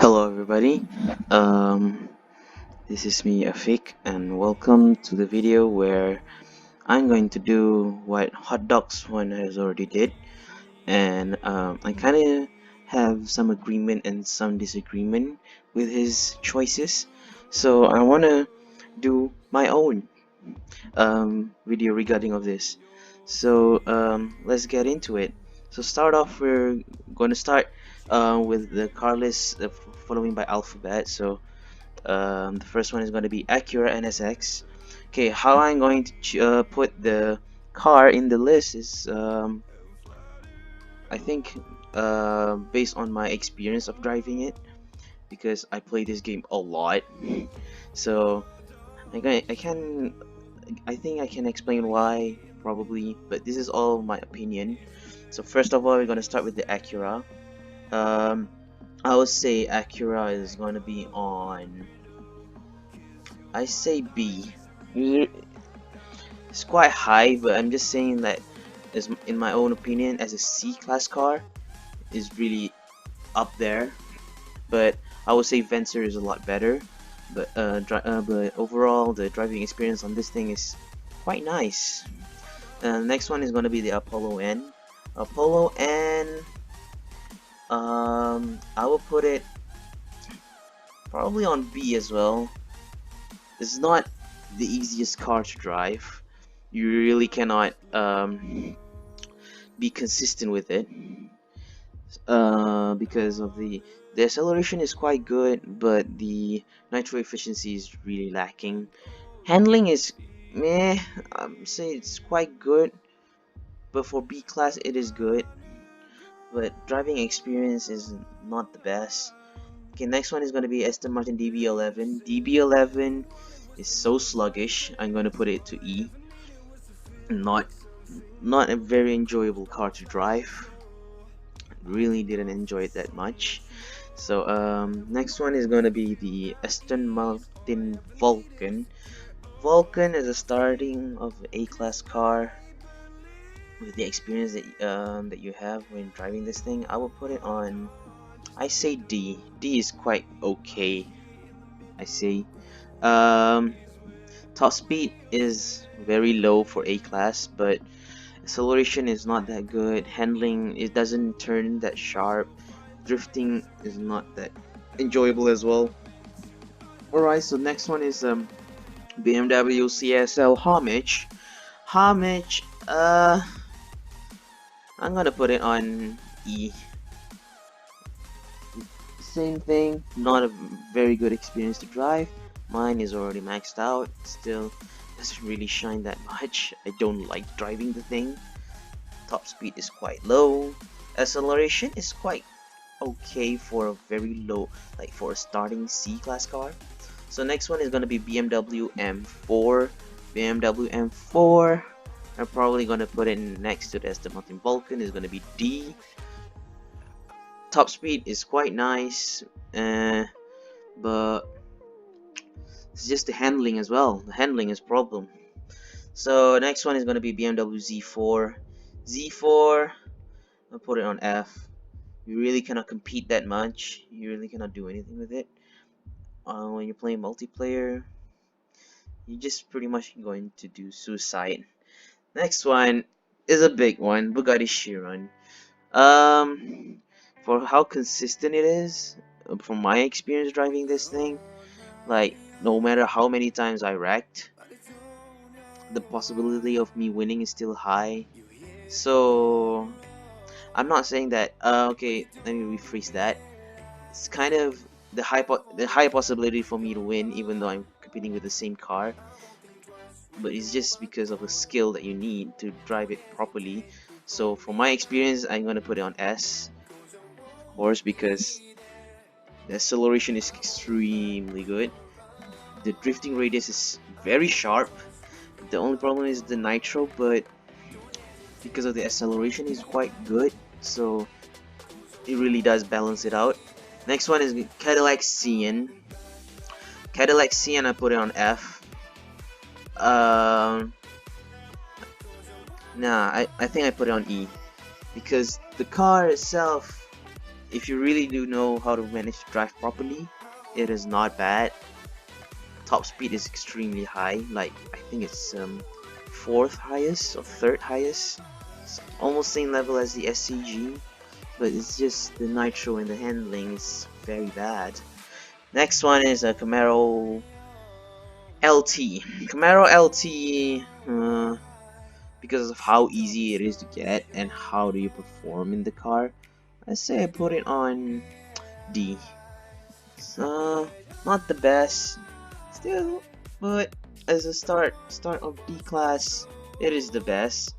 Hello everybody, this is me Afik and welcome to the video where I'm going to do what Hot Dogs one has already did, and I kind of have some agreement and some disagreement with his choices, so I want to do my own video regarding of this. So let's get into it. So start off, we're going to start with the car list following by alphabet. So the first one is going to be Acura Nsx. Okay, how I'm going to put the car in the list is I think based on my experience of driving it, because I play this game a lot. So I think I can explain why, probably, but this is all my opinion. So first of all, we're gonna start with the Acura. Um, I would say Acura is gonna be on, I say B. It's quite high, but I'm just saying that, as in my own opinion, as a C class car, is really up there. But I would say Vencer is a lot better. But overall, the driving experience on this thing is quite nice. Next one is going to be the Apollo N. Apollo N, I will put it probably on B as well. It's not the easiest car to drive. You really cannot be consistent with it because of the acceleration is quite good, but the nitro efficiency is really lacking. Handling is meh. I'm say it's quite good, but for B class it is good, but driving experience is not the best. Okay, next one is going to be Aston Martin DB11. DB11 is so sluggish. I'm going to put it to E. Not a very enjoyable car to drive. Really didn't enjoy it that much. So next one is going to be the Aston Martin Vulcan. Vulcan is a starting of A class car. With the experience that you have when driving this thing, I will put it on, I say D. D is quite okay, I say. Top speed is very low for A class, but acceleration is not that good. Handling, it doesn't turn that sharp. Drifting is not that enjoyable as well. Alright, so next one is BMW CSL Homage. Homage, I'm gonna put it on E. Same thing, not a very good experience to drive. Mine is already maxed out, still doesn't really shine that much. I don't like driving the thing. Top speed is quite low. Acceleration is quite okay for a very low, like for a starting C class car. So next one is gonna be BMW M4. BMW M4, I'm probably gonna put it next to the Aston Martin Vulcan, is gonna be D. Top speed is quite nice, but it's just the handling as well. The handling is problem. So next one is gonna be BMW Z4. Z4, I'll put it on F. You really cannot compete that much. You really cannot do anything with it. When you're playing multiplayer, you're just pretty much going to do suicide. Next one is a big one, Bugatti Sheeran. For how consistent it is, from my experience driving this thing, like no matter how many times I wrecked, the possibility of me winning is still high. So I'm not saying that. Okay, let me rephrase that. It's kind of the high possibility for me to win, even though I'm competing with the same car. But it's just because of the skill that you need to drive it properly. So from my experience, I'm gonna put it on S, of course, because the acceleration is extremely good. The drifting radius is very sharp. The only problem is the nitro, but because of the acceleration is quite good, so it really does balance it out. Next one is Cadillac Cian. Cadillac Cian, I put it on F. Nah, I think I put it on E, because the car itself if you really do know how to manage to drive properly, it is not bad. Top speed is extremely high, like I think it's fourth highest or third highest. It's almost same level as the SCG, but it's just the nitro and the handling is very bad. Next one is a Camaro LT. Camaro LT, because of how easy it is to get and how do you perform in the car, I say I put it on D. So not the best still, but as a start of D class, it is the best.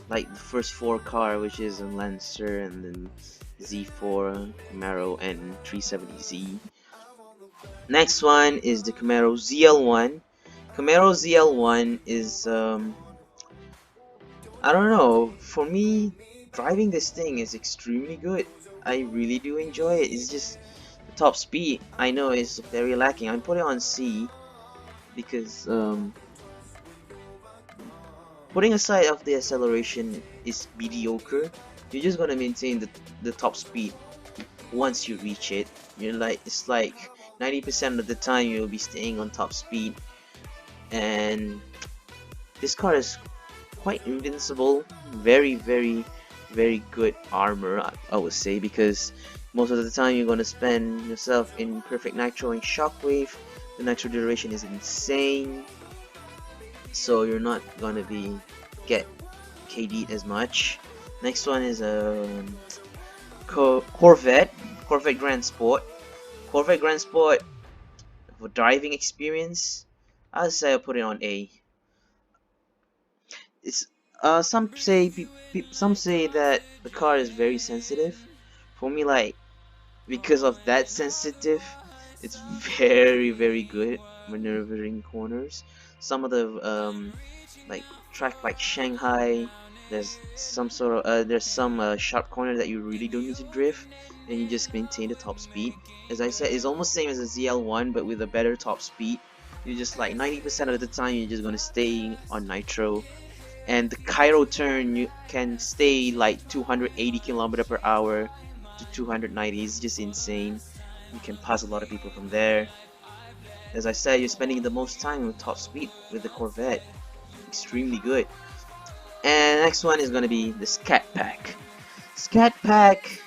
Like the first four car, which is a Lancer and then Z4, Camaro, and 370Z. Next one is the Camaro Zl1. Camaro Zl1 is I don't know, for me driving this thing is extremely good. I really do enjoy it. It's just the top speed I know is very lacking. I put it on C because putting aside of the acceleration is mediocre. You're just gonna maintain the top speed once you reach it. It's like 90% of the time you'll be staying on top speed, and this car is quite invincible. Very good armor, I would say, because most of the time you're gonna spend yourself in perfect nitro and shockwave. The nitro duration is insane, so you're not gonna get KD'd as much. Next one is a Corvette Grand Sport. Corvette Grand Sport, for driving experience, I'd say I put it on A. It's some say that the car is very sensitive. For me, like, because of that sensitive, it's very good maneuvering corners. Some of the like track like Shanghai, there's some sharp corner that you really don't need to drift, and you just maintain the top speed. As I said, it's almost same as a ZL1, but with a better top speed. You just like 90% of the time you're just gonna stay on nitro, and the Cairo turn you can stay like 280 km/h to 290. It's just insane. You can pass a lot of people from there. As I said, you're spending the most time with top speed with the Corvette. Extremely good. And next one is gonna be the Scat Pack. Scat Pack,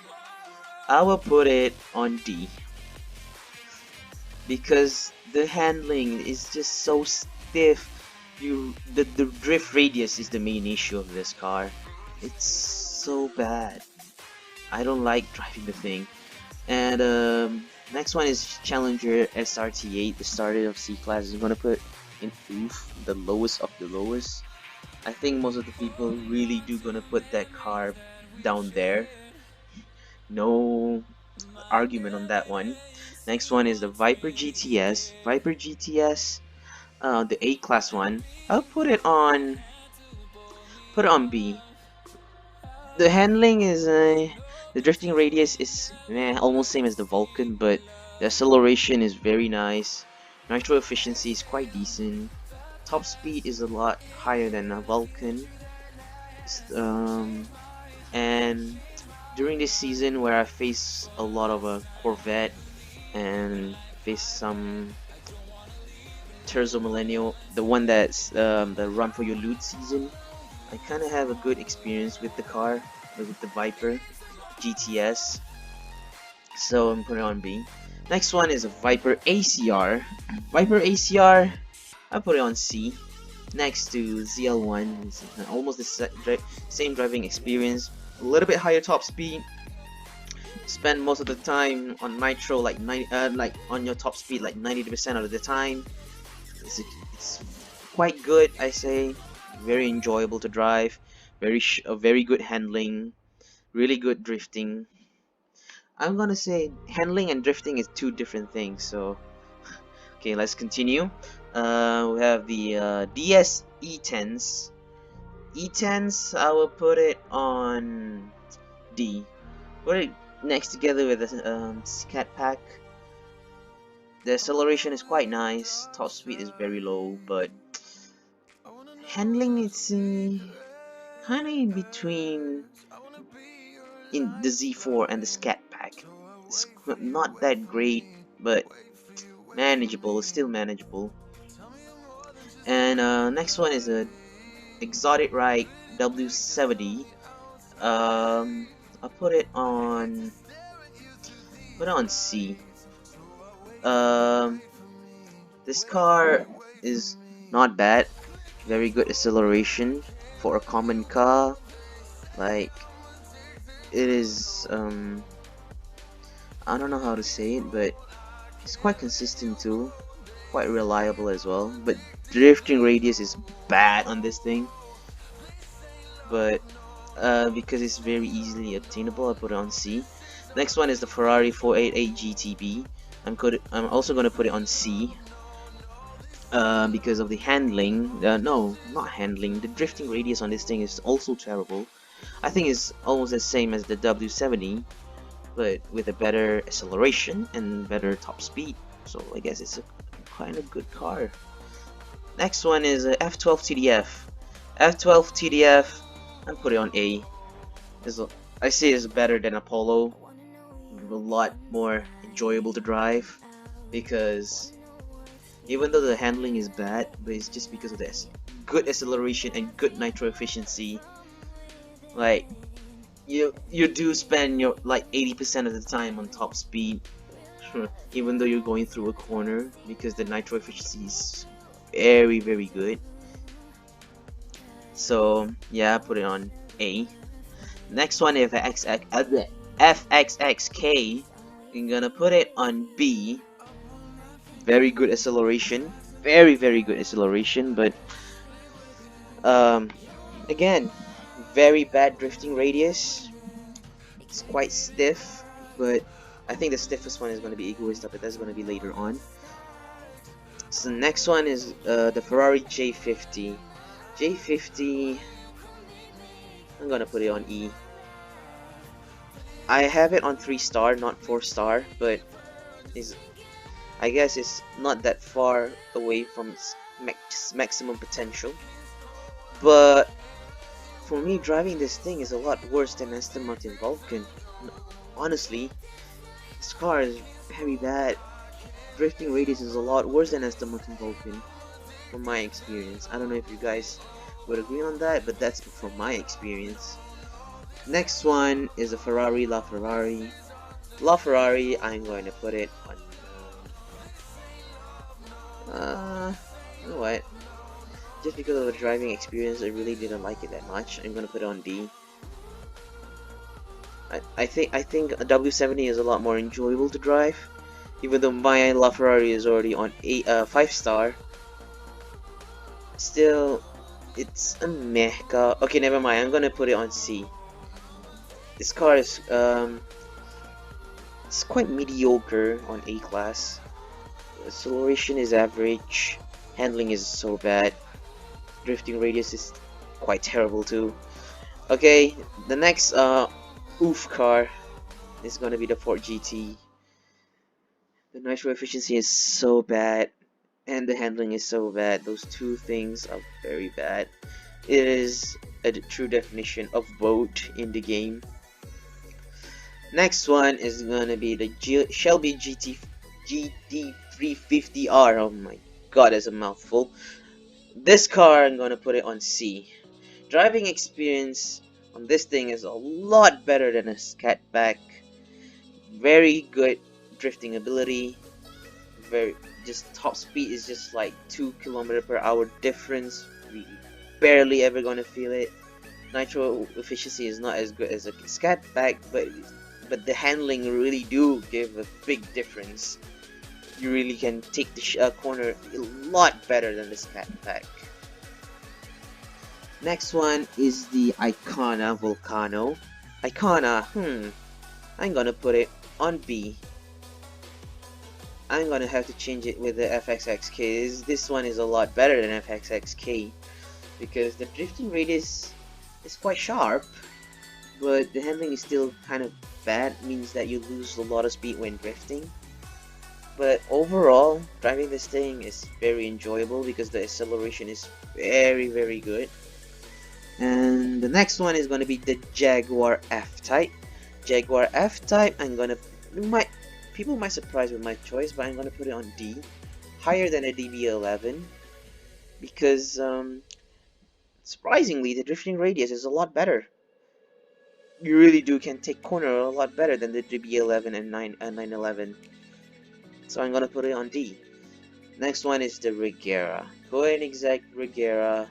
I will put it on D because the handling is just so stiff. The drift radius is the main issue of this car. It's so bad. I don't like driving the thing. And next one is Challenger SRT8, the starter of C class. I'm gonna put in oof, the lowest of the lowest. I think most of the people really do gonna put that car down there. No argument on that one. Next one is the Viper GTS. Viper GTS, the A class one. I'll put it on B. The handling is the drifting radius is almost same as the Vulcan, but the acceleration is very nice. Nitro efficiency is quite decent. Top speed is a lot higher than a Vulcan. And during this season where I face a lot of a Corvette and face some Terzo Millennial, the one that's the Run for Your Loot season, I kind of have a good experience with the car, with the Viper GTS, so I'm putting it on B. Next one is a Viper ACR. Viper ACR, I put it on C. Next to ZL1, it's almost the same driving experience, a little bit higher top speed. Spend most of the time on nitro, like on your top speed, like 90% of the time. It's quite good, I say. Very enjoyable to drive. Very good handling. Really good drifting. I'm gonna say handling and drifting is two different things. So, okay, let's continue. We have the DS E10s. E10s, I will put it on D. Put it next together with the Scat Pack. The acceleration is quite nice. Top speed is very low, but handling it's kind of in between in the Z4 and the Scat Pack. track. It's not that great, but manageable. It's still manageable. And next one is a exotic ride W70. I'll put it on C. Um, this car is not bad. Very good acceleration for a common car. Like, it is I don't know how to say it, but it's quite consistent too, quite reliable as well. But drifting radius is bad on this thing, but because it's very easily obtainable, I put it on C. Next one is the Ferrari 488 GTB. I'm also gonna put it on C. Because of the handling. No, not handling. The drifting radius on this thing is also terrible. I think it's almost the same as the W70, but with a better acceleration and better top speed. So I guess it's a kind of good car. Next one is a F12 Tdf. F12 Tdf, I'm put it on A. I see it's better than Apollo. A lot more enjoyable to drive because even though the handling is bad, but it's just because of this good acceleration and good nitro efficiency. Like you do spend your like 80% of the time on top speed, even though you're going through a corner, because the nitro efficiency is very good. So yeah, I put it on A. Next one is FXXK. I'm gonna put it on B. Very good acceleration, very good acceleration, but again, very bad drifting radius. It's quite stiff, but I think the stiffest one is going to be Egoista, but that's going to be later on. So the next one is the Ferrari J50. J50, I'm going to put it on E. I have it on 3-star, not 4-star, but I guess it's not that far away from its maximum potential. But for me, driving this thing is a lot worse than Aston Martin Vulcan. Honestly, this car is very bad. Drifting radius is a lot worse than Aston Martin Vulcan, from my experience. I don't know if you guys would agree on that, but that's from my experience. Next one is a Ferrari Laferrari. Laferrari, I'm going to put it on. You know what? Just because of the driving experience, I really didn't like it that much. I'm gonna put it on D. I think a W70 is a lot more enjoyable to drive, even though my LaFerrari is already on 5-star. Still, it's a meh car. Okay, never mind. I'm gonna put it on C. This car is it's quite mediocre on A class. Acceleration is average. Handling is so bad. Drifting radius is quite terrible too. Okay, the next oof car is gonna be the Ford GT. The nitro efficiency is so bad, and the handling is so bad. Those two things are very bad. It is a true definition of boat in the game. Next one is gonna be the Shelby Gt Gt350r. Oh my god, that's a mouthful. This car, I'm gonna put it on C. Driving experience on this thing is a lot better than a Scatback. Very good drifting ability. Just top speed is just like 2 km/h difference. We barely ever gonna feel it. Nitro efficiency is not as good as a Scatback, but the handling really do give a big difference. You really can take the corner a lot better than the Scatback. Next one is the Icona Vulcano. Icona, I'm gonna put it on B. I'm gonna have to change it with the FXXK. This one is a lot better than FXXK because the drifting radius is quite sharp, but the handling is still kind of bad. It means that you lose a lot of speed when drifting. But overall, driving this thing is very enjoyable because the acceleration is very good. And the next one is going to be the Jaguar F-Type. Jaguar F-Type, people might surprise with my choice, but I'm gonna put it on D, higher than a DB11, because surprisingly the drifting radius is a lot better. You really can take corner a lot better than the DB11 and 911. So I'm gonna put it on D. Next one is the Ruggero. Koenigsegg Ruggero.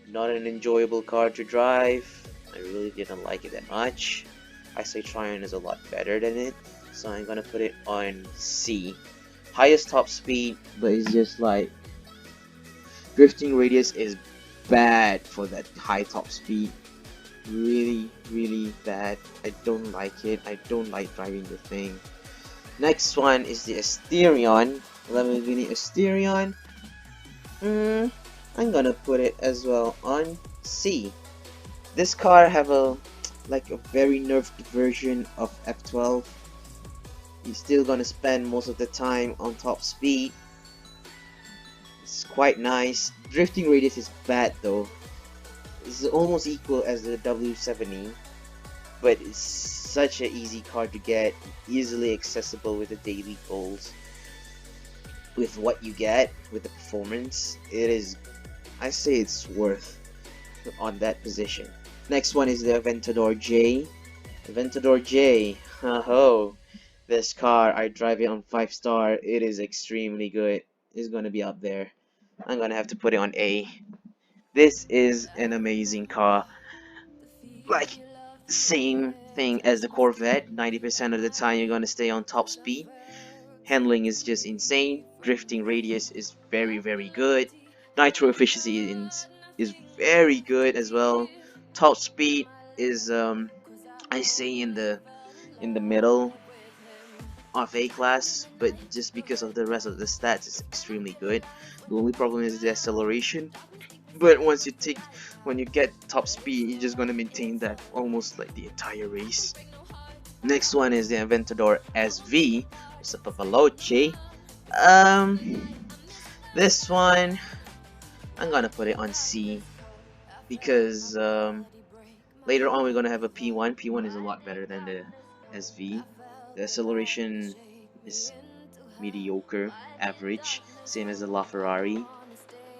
Not an enjoyable car to drive. I really didn't like it that much. I say Tryon is a lot better than it, so I'm gonna put it on C. Highest top speed, but it's just like drifting radius is bad for that high top speed. Really bad. I don't like it. I don't like driving the thing. Next one is the Asterion, Lamborghini Asterion. I'm gonna put it as well on C. This car have a very nerfed version of F12. You're still gonna spend most of the time on top speed. It's quite nice. Drifting radius is bad though. It's almost equal as the W70, but it's such an easy car to get, easily accessible with the daily goals. With what you get with the performance, it is, I say it's worth on that position. Next one is the Aventador J. Aventador J, oh, this car, I drive it on 5-star. It is extremely good. It's gonna be up there. I'm gonna have to put it on A. This is an amazing car. Like, same thing as the Corvette. 90% of the time you're gonna stay on top speed. Handling is just insane. Drifting radius is very good. Nitro efficiency is very good as well. Top speed is I say in the middle of A class, but just because of the rest of the stats, it's extremely good. The only problem is the acceleration. But when you get top speed, you're just gonna maintain that almost like the entire race. Next one is the Aventador Sv Papalote G. This one I'm gonna put it on C because later on we're gonna have a P1. P1 is a lot better than the SV. The acceleration is mediocre, average, same as the Laferrari,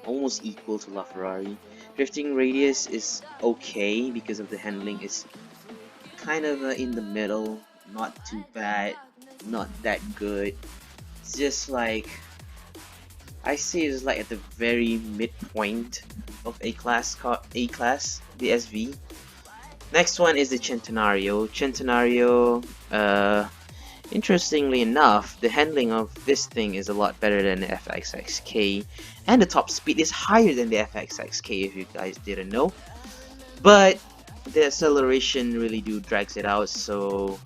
almost equal to Laferrari. Drifting radius is okay because of the handling is kind of in the middle, not too bad, not that good. It's just like, I say it's like at the very midpoint of A class, the SV. Next one is the Chintan Reo. Chintan Reo, interestingly enough, the handling of this thing is a lot better than the FXXK, and the top speed is higher than the FXXK if you guys didn't know. But the acceleration really drags it out, so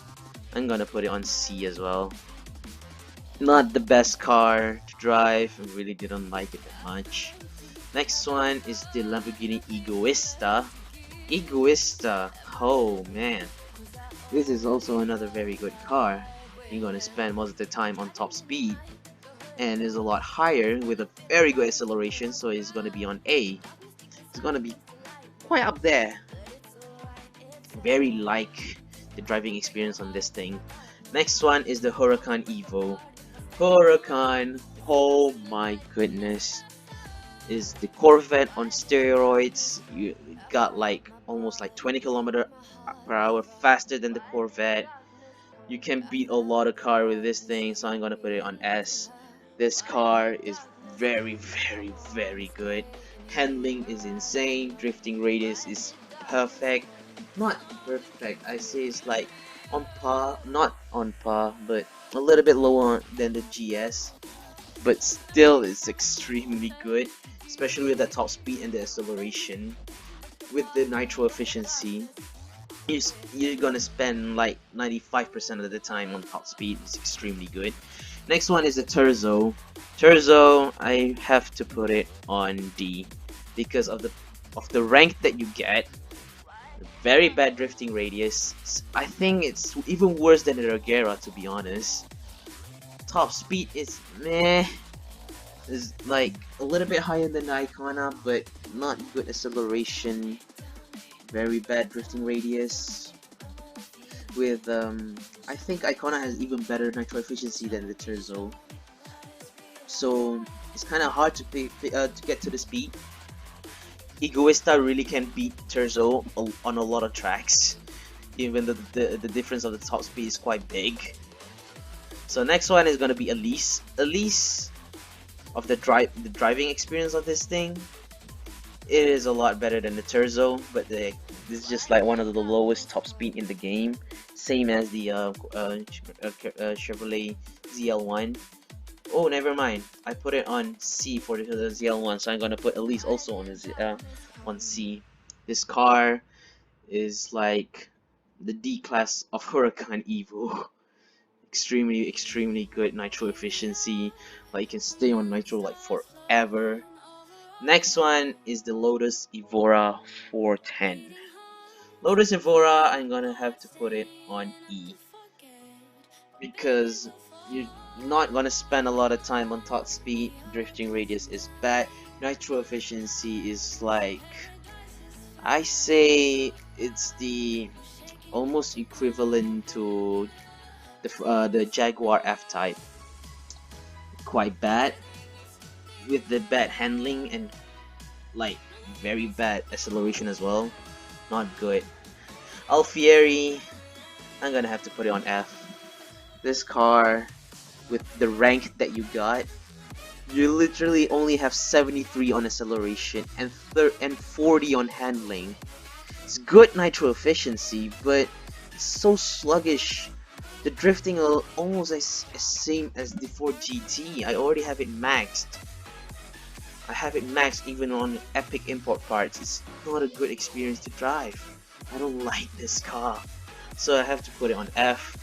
I'm gonna put it on C as well. Not the best car to drive, I really didn't like it that much. Next one is the Lamborghini Egoista. Egoista, oh man, this is also another very good car. You're gonna spend most of the time on top speed, and is a lot higher with a very good acceleration, so it's gonna be on A. It's gonna be quite up there. Very like the driving experience on this thing. Next one is the Huracan Evo. Huracan, oh my goodness, is the Corvette on steroids. You got like almost like 20 km/h faster than the Corvette. You can beat a lot of car with this thing, so I'm gonna put it on S. This car is very good. Handling is insane. Drifting radius is perfect. Not perfect, I say it's like on par, not on par, but a little bit lower than the GS, but still it's extremely good, especially with the top speed and the acceleration. With the nitro efficiency, you're gonna spend like 95% of the time on top speed. It's extremely good. Next one is the Terzo. Terzo, I have to put it on D because of the rank that you get. Very bad drifting radius. I think it's even worse than the Ruggero, to be honest. Top speed is meh. Is like a little bit higher than the Icona, but not good acceleration. Very bad drifting radius. with I think Icona has even better nitro efficiency than the Terzo, so it's kind of hard to get to the speed. Egoista really can beat Terzo on a lot of tracks, even though the difference of the top speed is quite big. So next one is gonna be Elise. Elise, of the driving experience of this thing, it is a lot better than the Terzo, but this is just like one of the lowest top speed in the game, same as the Chevrolet ZL1. Oh, never mind. I put it on C for the ZL1, so I'm gonna put Elise also on C. This car is like the D class of Huracan Evo. Extremely good nitro efficiency. Like you can stay on nitro like forever. Next one is the Lotus Evora 410. Lotus Evora, I'm gonna have to put it on E because you're not gonna spend a lot of time on top speed. Drifting radius is bad. Nitro efficiency is like, I say it's the almost equivalent to the Jaguar F-Type. Quite bad with the bad handling and like very bad acceleration as well. Not good. Alfieri, I'm gonna have to put it on F. This car, with the rank that you got, you literally only have 73 on acceleration and 40 on handling. It's good nitro efficiency, but it's so sluggish. The drifting are almost as same as the Ford GT. I already have it maxed. I have it maxed even on epic import parts. It's not a good experience to drive. I don't like this car, so I have to put it on F.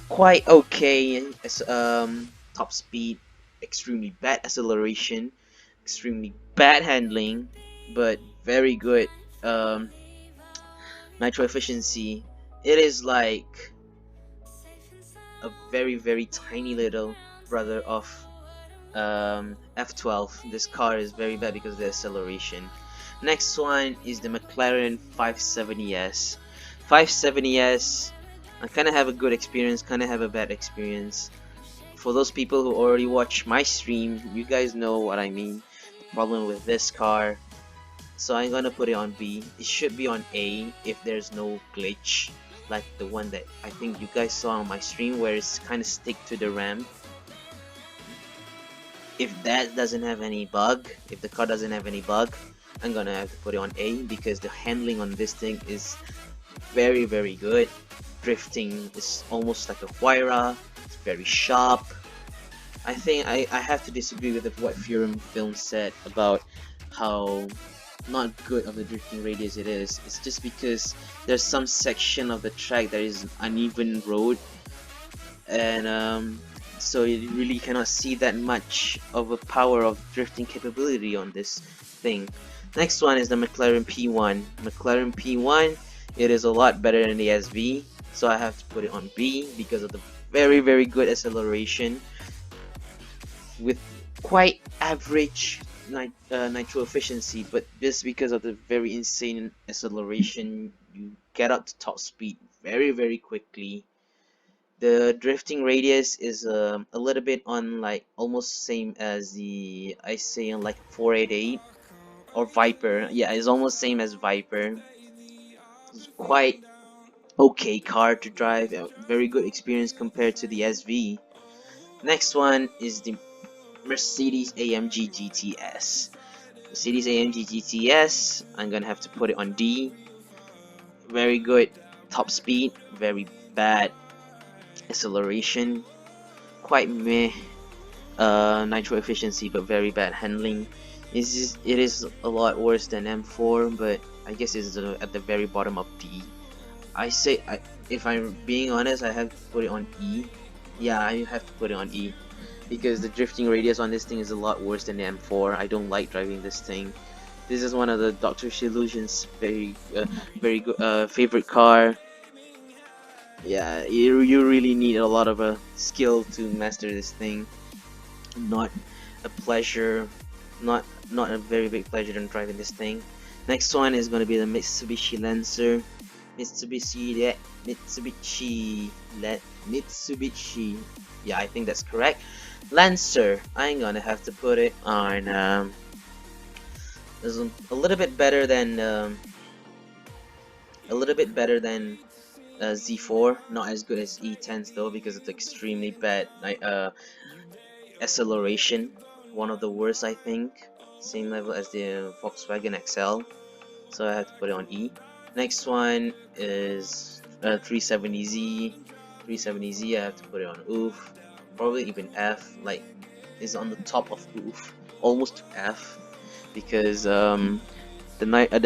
Quite okay as top speed, extremely bad acceleration, extremely bad handling, but very good nitro efficiency. It is like a very tiny little brother of F12. This car is very bad because of the acceleration. Next one is the McLaren 570S. 570S, I kind of have a good experience, kind of have a bad experience. For those people who already watch my stream, you guys know what I mean. The problem with this car. So I'm gonna put it on B. It should be on A if there's no glitch, like the one that I think you guys saw on my stream where it's kind of stick to the ramp. If that doesn't have any bug, if the car doesn't have any bug, I'm gonna have to put it on A because the handling on this thing is very good. Drifting is almost like a Huayra. It's very sharp. I think I have to disagree with what Furum Film said about how not good of the drifting radius it is. It's just because there's some section of the track that is an uneven road, and so you really cannot see that much of a power of drifting capability on this thing. Next one is the Mclaren P1. Mclaren P1, it is a lot better than the SV, so I have to put it on B because of the very good acceleration with quite average nitro efficiency, but just because of the very insane acceleration, you get up to top speed very quickly. The drifting radius is a little bit on like almost same as the I say on like 488 or Viper. Yeah, it's almost same as Viper. It's quite okay car to drive, a very good experience compared to the SV. Next one is the Mercedes AMG GTS. Mercedes AMG GTS, I'm gonna have to put it on D. Very good top speed, very bad acceleration, quite meh nitro efficiency, but very bad handling. It is a lot worse than M4, but I guess it's at the very bottom of D. If I'm being honest, I have to put it on E. Yeah, I have to put it on E because the drifting radius on this thing is a lot worse than the M4. I don't like driving this thing. This is one of the Dr. Shilusion's very good favorite car. Yeah, you really need a lot of skill to master this thing. Not a pleasure, not a very big pleasure in driving this thing. Next one is going to be the Mitsubishi Lancer. Mitsubishi, Mitsubishi, yeah, I think that's correct. Lancer, I'm gonna have to put it on, is a little bit better than, Z4, not as good as E10s though, because it's extremely bad, acceleration, one of the worst I think, same level as the Volkswagen XL, so I have to put it on E. Next one is 370Z. 370Z, I have to put it on oof. Probably even F, like is on the top of oof, almost to F, because the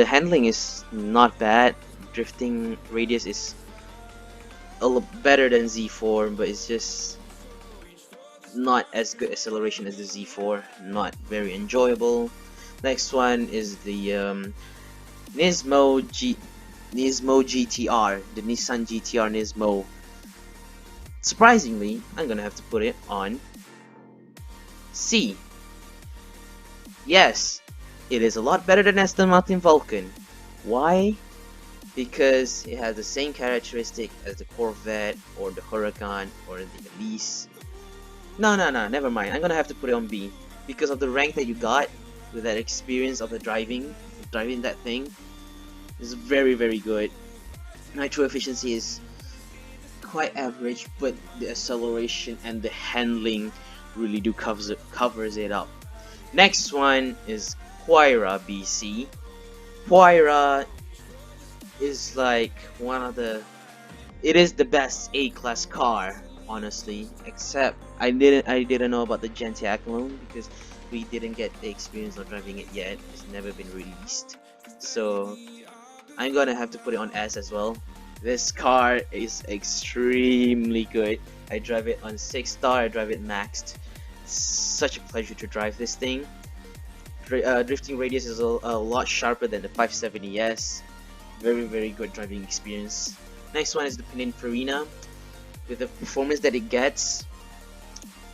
handling is not bad. Drifting radius is a little better than Z4, but it's just not as good acceleration as the Z4. Not very enjoyable. Next one is the Nismo GTR, the Nissan GTR Nismo. Surprisingly, I'm gonna have to put it on C. Yes, it is a lot better than Aston Martin Vulcan. Why? Because it has the same characteristic as the Corvette or the Huracan or the Elise. No, never mind. I'm gonna have to put it on B because of the rank that you got with that experience of the driving that thing. Is very good. Nitro efficiency is quite average, but the acceleration and the handling really do covers it up. Next one is Huayra BC. Huayra is like it is the best A-class car, honestly, except I didn't know about the Gentiac alone because we didn't get the experience of driving it yet. It's never been released, so I'm gonna have to put it on S as well. This car is extremely good. I drive it on 6-star, I drive it maxed. It's such a pleasure to drive this thing. Drifting radius is a lot sharper than the 570S. Very good driving experience. Next one is the Pininfarina. With the performance that it gets,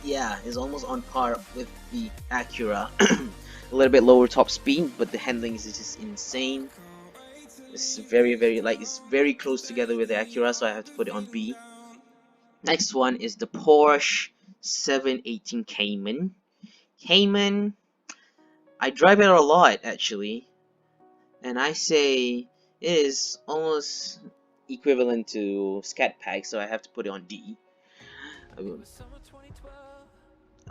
yeah, it's almost on par with the Acura. A little bit lower top speed, but the handling is just insane. It's it's very close together with the Acura, so I have to put it on B. Next one is the Porsche 718 Cayman. Cayman, I drive it a lot actually, and I say it is almost equivalent to Scat Pack, so I have to put it on D.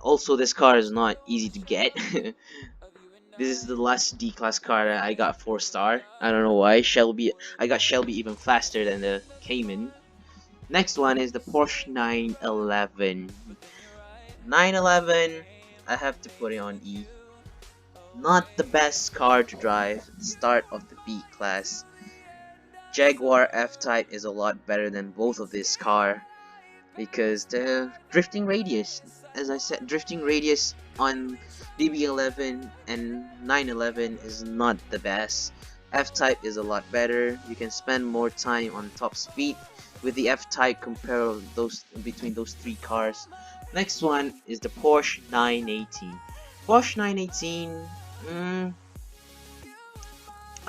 Also, this car is not easy to get. This is the last D-class car that I got 4-star. I don't know why. I got Shelby even faster than the Cayman. Next one is the Porsche 911. 911, I have to put it on E. Not the best car to drive at the start of the B class. Jaguar F-Type is a lot better than both of this car because the drifting radius, as I said, drifting radius on DB11 and 911 is not the best. F-Type is a lot better. You can spend more time on top speed with the F-Type compared between those three cars. Next one is the Porsche 918. Porsche 918,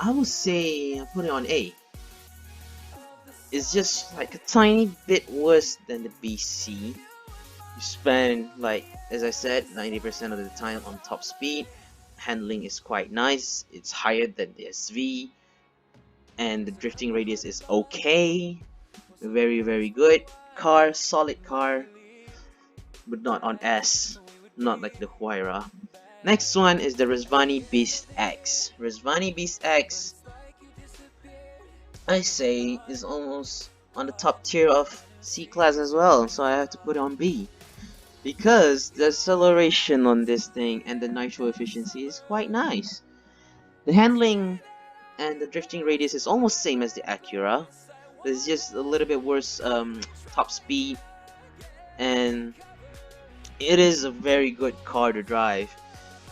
I would say I put it on A. It's just like a tiny bit worse than the BC. You spend, like, as I said, 90% of the time on top speed. Handling is quite nice. It's higher than the SV, and the drifting radius is okay. Very good car, solid car, but not on S, not like the Huayra. Next one is the Rzvani Beast X. Rzvani Beast X, I say, is almost on the top tier of C class as well, so I have to put it on B. Because the acceleration on this thing and the nitro efficiency is quite nice. The handling and the drifting radius is almost same as the Acura, but it's just a little bit worse top speed, and it is a very good car to drive.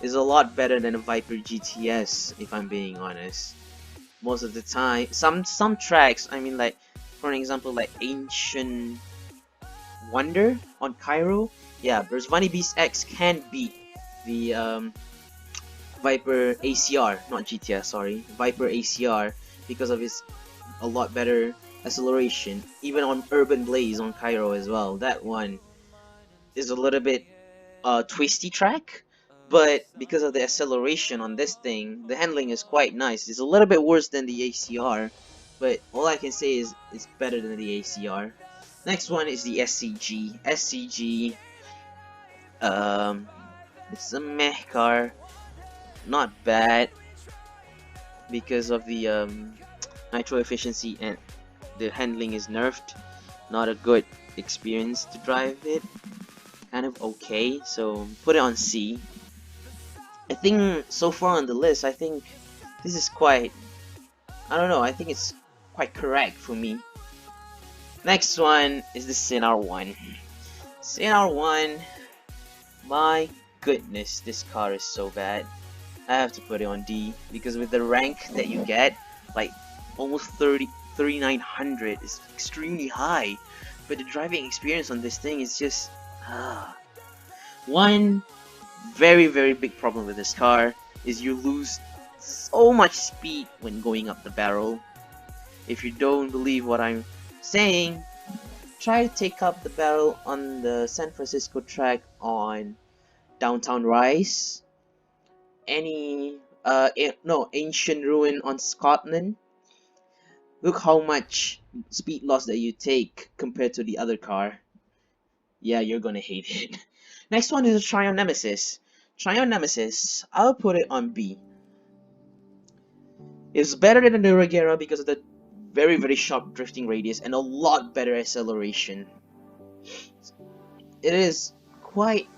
It's a lot better than a Viper GTS, if I'm being honest. Most of the time, some tracks, I mean, like for an example, like Ancient Wonder on Cairo, yeah, Rzvani Beast X can beat the Viper ACR, not GTS, sorry, Viper ACR, because of its a lot better acceleration, even on Urban Blaze on Cairo as well. That one is a little bit twisty track, but because of the acceleration on this thing, the handling is quite nice. It's a little bit worse than the ACR, but all I can say is it's better than the ACR. Next one is the SCG. SCG, it's a meh car, not bad because of the nitro efficiency, and the handling is nerfed. Not a good experience to drive it. Kind of okay, so put it on C. I think so far on the list, I think this is quite, I don't know, I think it's quite correct for me. Next one is the CNR1. CNR1, my goodness, this car is so bad. I have to put it on D because with the rank that you get, like almost 3,900 is extremely high, but the driving experience on this thing is just one very big problem with this car is you lose so much speed when going up the barrel. If you don't believe what I'm saying, try to take up the barrel on the San Francisco track on Downtown Rise, Ancient Ruin on Scotland. Look how much speed loss that you take compared to the other car. Yeah, you're gonna hate it. Next one is a Triumph Nemesis. Triumph Nemesis, I'll put it on B. It's better than the Ruggero because of the very sharp drifting radius and a lot better acceleration. It is quite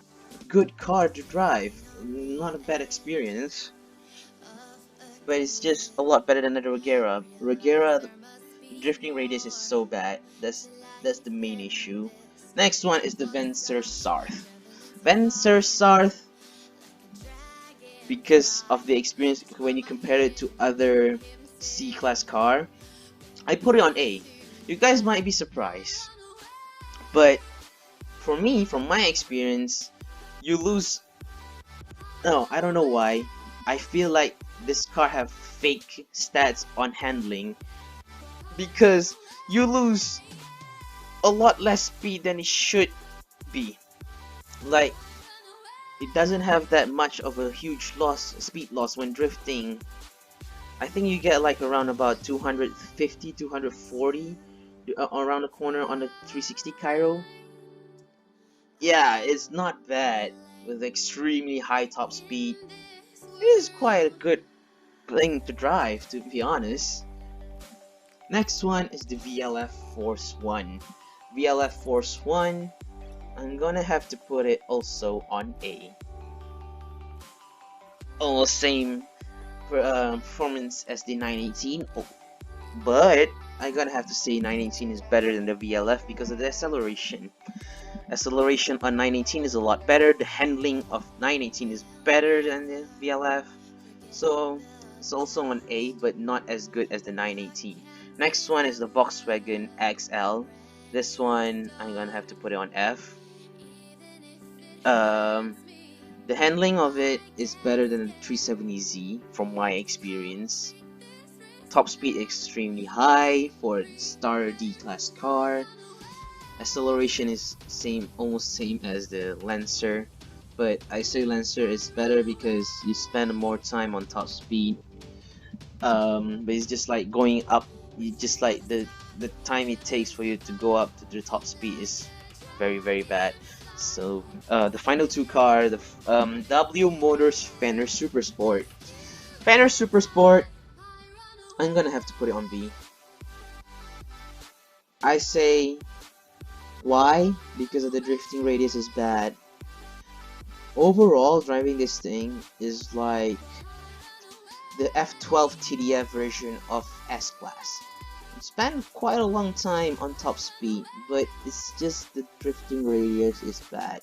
a good car to drive, not a bad experience, but it's just a lot better than the Ruggero. Ruggero, the drifting radius is so bad. That's the main issue. Next one is the Vencer Sarth. Vencer Sarth, because of the experience when you compare it to other C-class car, I put it on A. You guys might be surprised, but for me, from my experience, you lose. No, I don't know why. I feel like this car have fake stats on handling because you lose a lot less speed than it should be. Like, it doesn't have that much of a huge speed loss when drifting. I think you get like around about 250, 240 around the corner on the 360 Cairo. Yeah, it's not bad with extremely high top speed. It is quite a good thing to drive, to be honest. Next one is the Vlf Force One. Vlf Force One, I'm gonna have to put it also on A. Almost same performance as the 918, but I'm gonna have to say 918 is better than the VLF because of the acceleration. Acceleration on 918 is a lot better. The handling of 918 is better than the VLF, so it's also on A, but not as good as the 918. Next one is the Volkswagen XL. This one I'm gonna have to put it on F. The handling of it is better than the 370Z from my experience. Top speed extremely high for a star D class car. Acceleration is almost same as the Lancer, but I say Lancer is better because you spend more time on top speed. But it's just like going up. You just like the time it takes for you to go up to the top speed is very bad. So the final two car, the W Motors Fenner Super Sport. Fenner Super Sport, I'm gonna have to put it on B. I say why? Because of the drifting radius is bad. Overall, driving this thing is like the F12 Tdf version of S-Class. You spend quite a long time on top speed, but it's just the drifting radius is bad.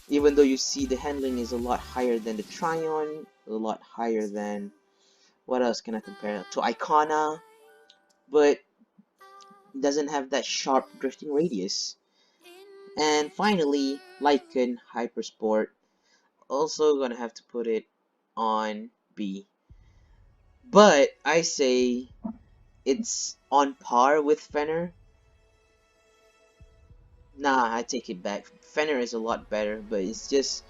Even though you see the handling is a lot higher than the Triumph, a lot higher than, what else can I compare it to? Icona, but it doesn't have that sharp drifting radius. And finally, Lykan Hypersport, also gonna have to put it on B. But I say it's on par with Fenner. Nah, I take it back. Fenner is a lot better, but it's just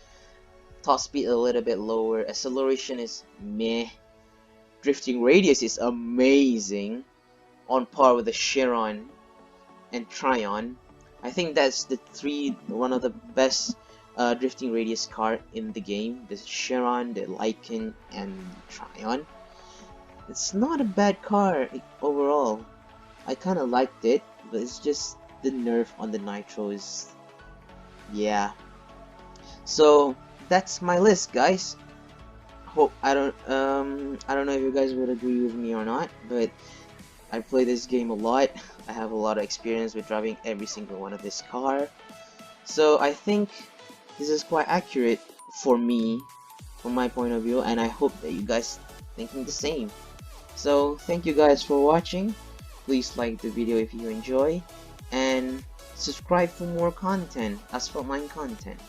top speed a little bit lower. Acceleration is meh. Drifting radius is amazing, on par with the Sheeran and Tryon. I think that's one of the best drifting radius car in the game. The Sheeran, the Lykan, and Tryon. It's not a bad car overall. I kind of liked it, but it's just the nerf on the nitro is, yeah. So that's my list, guys. Hope I don't know if you guys would agree with me or not, but I play this game a lot. I have a lot of experience with driving every single one of this car, so I think this is quite accurate for me, from my point of view, and I hope that you guys thinking the same. So thank you guys for watching. Please like the video if you enjoy, and subscribe for more content, Asphalt Mine content.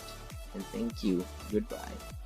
And thank you. Goodbye.